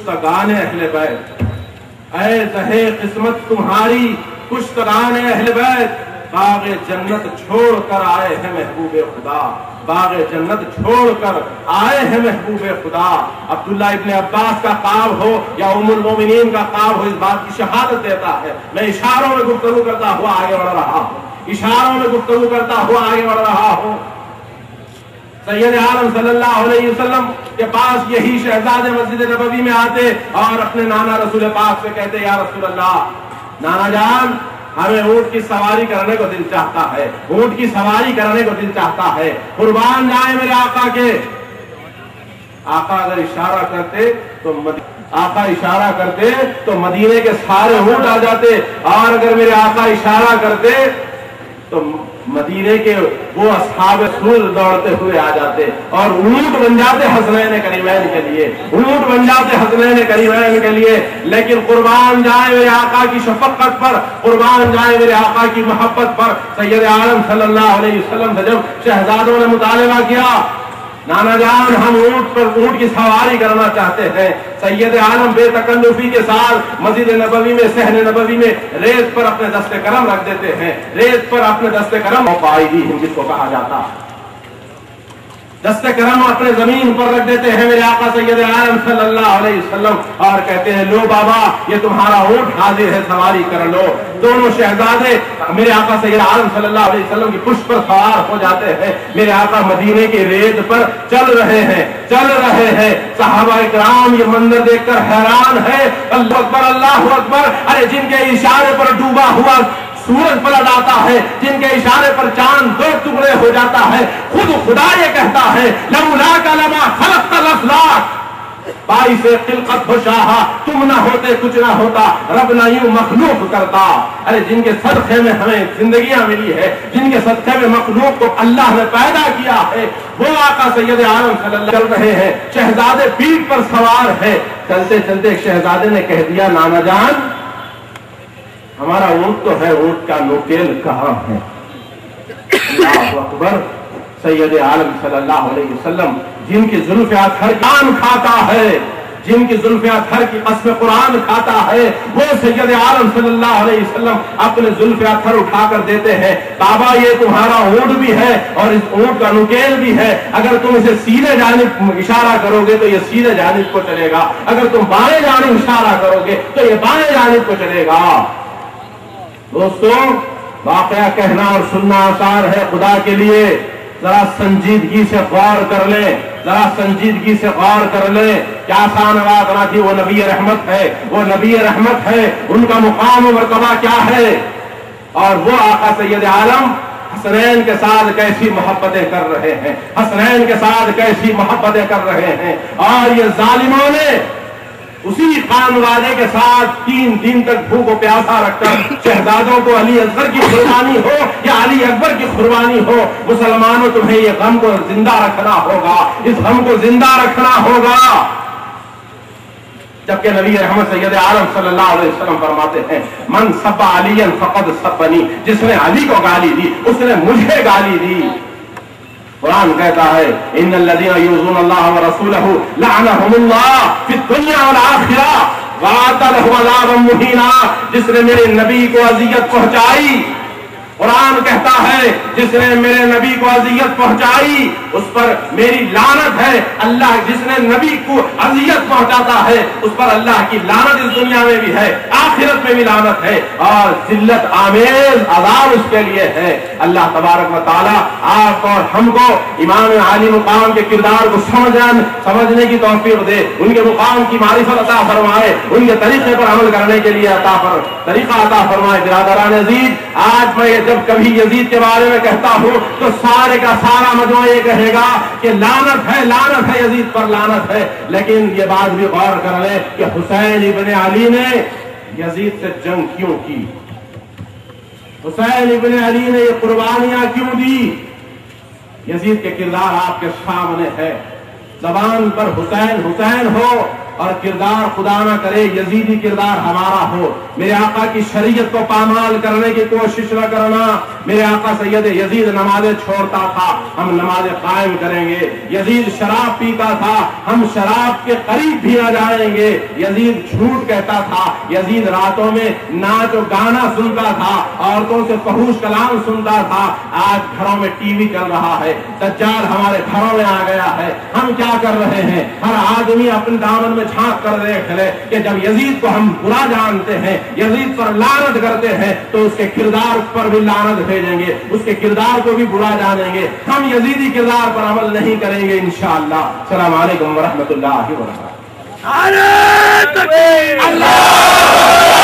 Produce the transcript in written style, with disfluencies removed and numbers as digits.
کشتگان اہل بیت، اے زہے قسمت تمہاری کشتگان اہل بیت، باغ جنت چھوڑ کر آئے ہیں محبوب خدا، باغ جنت چھوڑ کر آئے ہیں محبوب خدا۔ عبداللہ ابن عباس کا قول ہو یا ام المومنین کا قول ہو، اس بات کی شہادت دیتا ہے۔ میں اشاروں میں گفتگو کرتا ہوا آگے بڑھ رہا ہوں، اشاروں میں گفتگو کرتا ہوا آگے بڑھ رہا ہوں۔ سید عالم صلی اللہ علیہ وسلم کے پاس یہی شہزادے مسجد نبوی میں آتے اور اپنے نانا رسول پاک سے کہتے، یا رسول اللہ، نانا جان ہمیں اونٹ کی سواری کرنے کو دل چاہتا ہے، اونٹ کی سواری کرنے کو دل چاہتا ہے، قربان جائے میرے آقا کے۔ آقا اگر اشارہ کرتے تو آقا اشارہ کرتے تو مدینے کے سارے اونٹ آ جاتے، اور اگر میرے آقا اشارہ کرتے تو مدینے کے وہ اصحاب رسول دوڑتے ہوئے آ جاتے اور اونٹ بن جاتے حسنین کریمین کے لیے، اونٹ بن جاتے حسنین کریمین کے لیے۔ لیکن قربان جائے میرے آقا کی شفقت پر، قربان جائے میرے آقا کی محبت پر، سید عالم صلی اللہ علیہ وسلم سے جب شہزادوں نے مطالبہ کیا، نانا جان ہم اونٹ کی سواری کرنا چاہتے ہیں، سید عالم بے تکلفی کے ساتھ مسجد نبوی میں، صحن نبوی میں ریت پر اپنے دست کرم رکھ دیتے ہیں، ریت پر اپنے دست کرم قائدی جس کو کہا جاتا، دست کرم اپنے زمین پر رکھ دیتے ہیں میرے آقا سید عالم صلی اللہ علیہ وسلم، اور کہتے ہیں لو بابا یہ تمہارا اونٹ حاضر ہے، سواری کر لو۔ دونوں شہزادے میرے آقا سید عالم صلی اللہ علیہ وسلم کی پشت پر سوار ہو جاتے ہیں، میرے آقا مدینے کی ریت پر چل رہے ہیں، چل رہے ہیں۔ صحابہ کرام یہ منظر دیکھ کر حیران ہے، اللہ اکبر اللہ اکبر، ارے جن کے اشارے پر ڈوبا ہوا سورج پلٹ آتا ہے، جن کے اشارے پر چاند دو ٹکڑے ہو جاتا ہے، خود خدا یہ کہتا ہے لولاک لما خلقت الافلاک، باعث خلقت ہو شاہا، تم نہ ہوتے کچھ نہ ہوتا، رب نہ یوں مخلوق کرتا۔ ارے جن کے صدقے میں ہمیں زندگیاں ملی ہے، جن کے صدقے میں مخلوق کو اللہ نے پیدا کیا ہے، وہ آقا سید عالم صلی اللہ چل رہے ہیں، شہزادے پیٹھ پر سوار ہے۔ چلتے چلتے ایک شہزادے نے کہہ دیا نانا جان ہمارا اونٹ تو ہے، اونٹ کا نوکیل کہاں ہے؟ اللہ اکبر۔ سید عالم صلی اللہ علیہ وسلم جن کی زلف اطہر قرآن کھاتا ہے، جن کی زلف اطہر کی قسم قرآن کھاتا ہے، وہ سید عالم صلی اللہ علیہ وسلم اپنے زلف اطہر اٹھا کر دیتے ہیں، بابا یہ تمہارا اونٹ بھی ہے اور اس اونٹ کا نکیل بھی ہے، اگر تم اسے سیدھے جانب اشارہ کرو گے تو یہ سیدھے جانب کو چلے گا، اگر تم بائیں جانب اشارہ کرو گے تو یہ بائیں جانب کو چلے گا۔ دوستوں واقعہ کہنا اور سننا آسان ہے، خدا کے لیے ذرا سنجیدگی سے غور کر لیں، ذرا سنجیدگی سے غور کر لیں۔ کیا آسان بات نہ تھی، وہ نبی رحمت ہے، وہ نبی رحمت ہے، ان کا مقام و مرتبہ کیا ہے، اور وہ آقا سید عالم حسنین کے ساتھ کیسی محبتیں کر رہے ہیں، حسنین کے ساتھ کیسی محبتیں کر رہے ہیں۔ اور یہ ظالموں نے اسی خانوادے کے ساتھ 3 دن تک بھوک و پیاسا رکھ کر شہزادوں کو علی اصغر کی قربانی ہو یا علی اکبر کی قربانی ہو، مسلمانوں تمہیں یہ غم کو زندہ رکھنا ہوگا، اس غم کو زندہ رکھنا ہوگا۔ جبکہ نبی رحمت سید عالم صلی اللہ علیہ وسلم فرماتے ہیں من سب علی فقد سبنی، جس نے علی کو گالی دی اس نے مجھے گالی دی۔ قرآن کہتا ہے ان الذين يؤذون الله ورسوله لعنهم الله في الدنيا والآخرة وأعد لهم عذابا مهينا، جس نے میرے نبی کو اذیت پہنچائی، قرآن کہتا ہے جس نے میرے نبی کو اذیت پہنچائی اس پر میری لعنت ہے۔ اللہ جس نے نبی کو اذیت پہنچاتا ہے اس پر اللہ کی لعنت اس دنیا میں بھی ہے، آخرت میں بھی لعنت ہے، اور ذلت آمیز عذاب اس کے لیے ہے۔ اللہ تبارک و تعالی آپ اور ہم کو امام عالی مقام کے کردار کو سمجھنے کی توفیق دے، ان کے مقام کی معرفت عطا فرمائے، ان کے طریقے پر عمل کرنے کے لیے طریقہ عطا فرمائے۔ برادران عزیز، آج میں جب کبھی یزید کے بارے میں کہتا ہوں تو سارے کا سارا مجموعہ یہ کہے گا کہ لعنت ہے یزید پر لعنت ہے، لیکن یہ بات بھی غور کر لیں کہ حسین ابن علی نے یزید سے جنگ کیوں کی، حسین ابن علی نے یہ قربانیاں کیوں دی؟ یزید کے کردار آپ کے سامنے ہے، زبان پر حسین حسین ہو اور کردار خدا نہ کرے یزیدی کردار ہمارا ہو. میرے آقا کی شریعت کو پامال کرنے کی کوشش نہ کرنا. میرے آقا سید یزید نمازیں چھوڑتا تھا، ہم نمازیں قائم کریں گے. یزید شراب پیتا تھا، ہم شراب کے قریب بھی نہ جائیں گے. یزید جھوٹ کہتا تھا، یزید راتوں میں ناچ و گانا سنتا تھا، عورتوں سے فحوش کلام سنتا تھا. آج گھروں میں ٹی وی چل رہا ہے، دجال ہمارے گھروں میں آ گیا ہے. ہم کیا کر رہے ہیں؟ ہر آدمی اپنے دامن میں جھانک کر دیکھ لے کہ جب یزید کو ہم برا جانتے ہیں، یزید پر لعنت کرتے ہیں، تو اس کے کردار پر بھی لعنت بھیجیں گے، اس کے کردار کو بھی برا جانیں گے. ہم یزیدی کردار پر عمل نہیں کریں گے انشاءاللہ. السلام علیکم ورحمۃ اللہ وبرکاتہ. اللہ